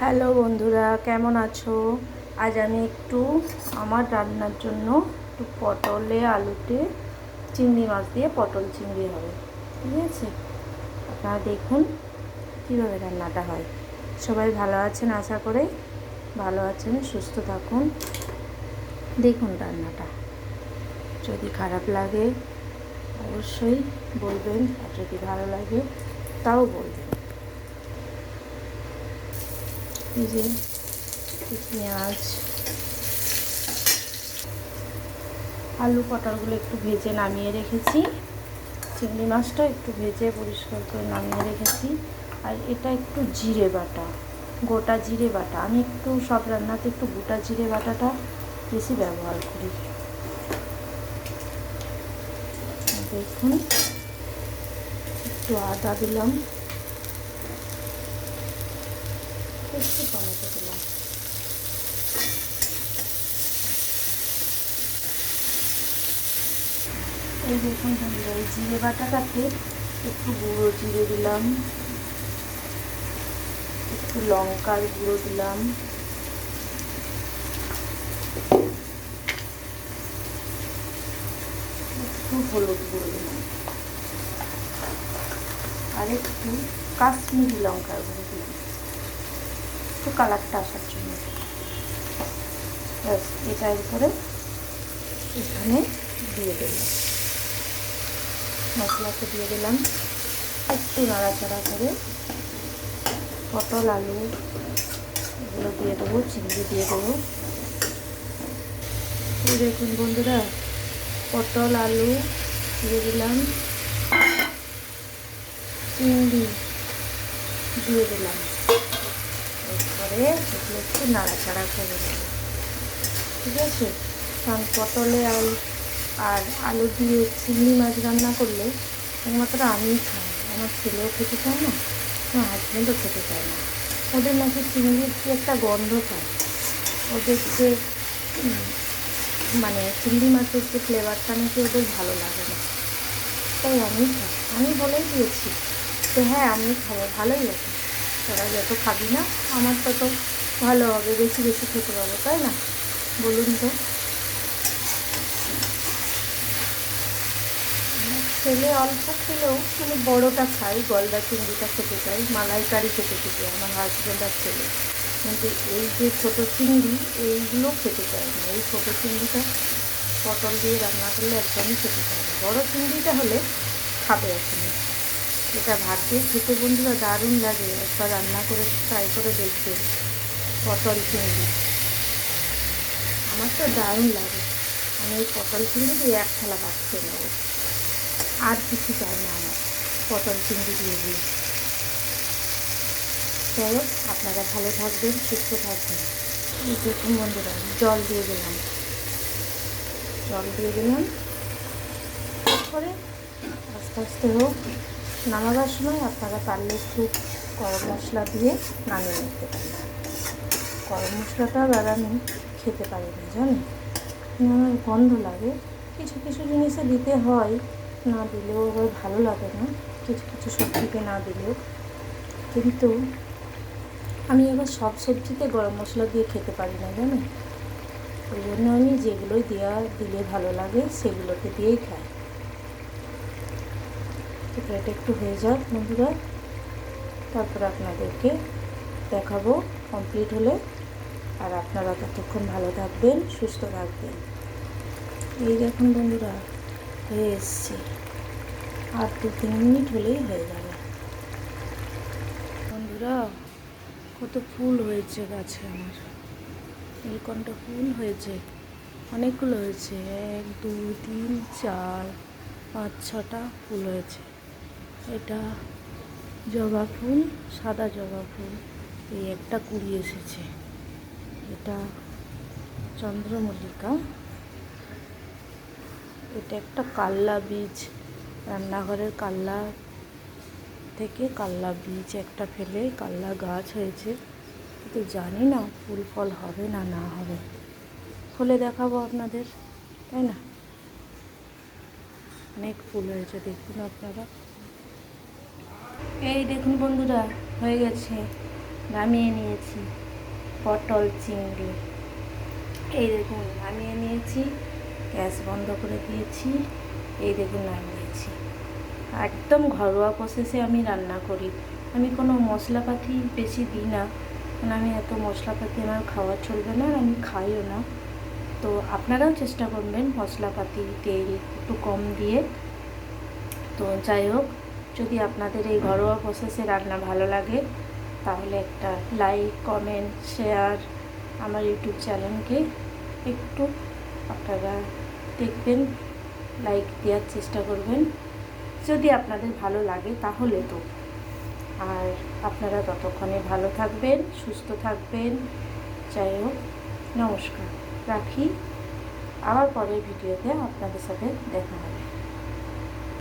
Hello বন্ধুরা, কেমন আছো? আজ আমি একটু আমার রান্নার জন্য একটু পটলে আলুতে চিংড়ি মাছ দিয়ে পটল চিংড়ি হবে, ঠিক আছে? আপনারা দেখুন কীভাবে রান্নাটা হয়। সবাই ভালো আছেন, আশা করে ভালো আছেন, সুস্থ থাকুন। দেখুন রান্নাটা, যদি খারাপ লাগে অবশ্যই বলবেন, আর যদি ভালো লাগে তাও বলবেন। এই যে পেঁয়াজ, আলু, পটলগুলো একটু ভেজে নামিয়ে রেখেছি, চিংড়ি মাছটা একটু ভেজে পরিষ্কার করে নামিয়ে রেখেছি। আর এটা একটু জিরে বাটা, গোটা জিরে বাটা। আমি একটু সব রান্নাতে একটু গোটা জিরে বাটাটা বেশি ব্যবহার করি। দেখুন, একটু আদা দিলাম, একটু টমেটো দিলাম। এই দেখুন বন্ধুরা, এই জিরে বাটাটাতে একটু গুঁড়ো জিরে দিলাম, একটু লঙ্কার গুঁড়ো দিলাম, একটু হলুদ গুঁড়ো দিলাম, আর একটু কাশ্মীরি লঙ্কার গুঁড়ো দিলাম, একটু কালারটা আসার জন্য। ব্যাস, এটার উপরে এখানে দিয়ে দিলাম, মশলাকে দিয়ে দিলাম। একটু নাড়াচাড়া করে পটল আলু এগুলো দিয়ে দেবো, চিংড়ি দিয়ে দেবো। এই দেখুন বন্ধুরা, পটল আলু দিয়ে দিলাম, চিংড়ি দিয়ে দিলাম। এরপরে এগুলো একটু নাড়াচাড়া করে দেবো, ঠিক আছে? কারণ পটলে আর আলু দিয়ে চিংড়ি মাছ রান্না করলে একমাত্র আমিই খাই, আমার ছেলেও খেতে চায় না, আমার হাজব্যান্ডও খেতে চায় না। ওদের নাকি চিংড়ির কি একটা গন্ধ পায়, ওদের যে মানে চিংড়ি মাছের যে ফ্লেভারটা নাকি ওদের ভালো লাগে না। তাই আমি খাই, আমি বলেই দিয়েছি যে হ্যাঁ আমি খাবো, ভালোই আছে, তোরা যত খাবি না আমার তত ভালো হবে, বেশি বেশি খেতে পাবো, তাই না? বলুন তো। ছেলে অল্প খেলেও মানে বড়োটা খাই, গলদা চিংড়িটা খেতে চাই, মালাইকারি খেতে চাই আমার হাজব্যান্ড আর ছেলে। কিন্তু এই যে ছোটো চিংড়ি এইগুলো খেতে চায় না। এই ছোটো চিংড়িটা পটল দিয়ে রান্না করলে একদমই খেতে চায় না। বড়ো চিংড়িটা হলে খাবে এখন। এটা ভাত দিয়ে খেতে বন্ধুরা দারুণ লাগে, একবার রান্না করে ট্রাই করে দেখবেন পটল চিংড়ি। আমার তো দারুণ লাগে, আমি এই পটল চিংড়ি দিয়ে এক থালা ভাত খেয়ে নেবো, আর কিছু চাই না আমার পটল চিংড়ি দিয়ে দিয়ে। চলো, আপনারা ভালো থাকবেন, সুস্থ থাকবেন। এই দেখুন বন্ধুরা, জল দিয়ে দিলাম, তারপরে আস্তে আস্তে হোক। নামাবার সময় আপনারা পারলে একটু গরম মশলা দিয়ে নামিয়ে নিতে পারেন। গরম মশলাটা আর আমি খেতে পারি না, জানেন, আমার গন্ধ লাগে। কিছু কিছু জিনিসে দিতে হয়, না দিলেও আবার ভালো লাগে না, কিছু কিছু সবজিতে না দিলেও। কিন্তু আমি আবার সব সবজিতে গরম মশলা দিয়ে খেতে পারি না, জানেন। ওই জন্য আমি যেগুলোই দিলে ভালো লাগে সেগুলোকে দিয়েই খাই। তো এটা একটু হয়ে যাক বন্ধুরা, তারপরে আপনাদেরকে দেখাবো কমপ্লিট হলে। আর আপনারা ততক্ষণ ভালো থাকবেন, সুস্থ থাকবেন। এই দেখুন বন্ধুরা, হয়ে এসছে, আর 2-3 মিনিট হলেই হয়ে যাবে। বন্ধুরা, কত ফুল হয়েছে গাছে আমার, নীলকণ্ঠ ফুল হয়েছে, অনেকগুলো হয়েছে, 1 2 3 4 5 6টা ফুল হয়েছে। এটা জবা ফুল, সাদা জবা ফুল, এই একটা কুড়ি এসেছে। এটা চন্দ্রমল্লিকা, এটা একটা কাল্লা বীজ, রান্নাঘরের কাল্লা থেকে কাল্লা বীজ একটা ফেলে কাল্লা গাছ হয়েছে। কিন্তু জানি না ফুল ফল হবে না না হবে, ফলে দেখাবো আপনাদের, তাই না? অনেক ফুল হয়েছে, দেখুন আপনারা। এই দেখুন বন্ধুরা, হয়ে গেছে, নামিয়ে নিয়েছি পটল চিংড়ি। এই দেখুন নামিয়ে নিয়েছি, গ্যাস বন্ধ করে দিয়েছি। এই দেখুন নামিয়েছি। একদম ঘরোয়া প্রসেসে আমি রান্না করি। আমি কোনো মশলাপাতি বেশি দিই না, কারণ আমি এত মশলাপাতি আমার খাওয়া চলবে না, আর আমি খাইও না। তো আপনারাও চেষ্টা করবেন মশলাপাতি তেল একটু কম দিয়ে। তো যাই হোক, যদি আপনাদের এই ঘরোয়া প্রসেসে রান্না ভালো লাগে তাহলে একটা লাইক, কমেন্ট, শেয়ার আমার ইউটিউব চ্যানেলকে একটু আপনারা দেখবেন, লাইক দেওয়ার চেষ্টা করবেন যদি আপনাদের ভালো লাগে তাহলে। তো আর আপনারা ততক্ষণে ভালো থাকবেন, সুস্থ থাকবেন। যাই হোক, নমস্কার, রাখি। আবার পরের ভিডিওতে আপনাদের সাথে দেখা হবে।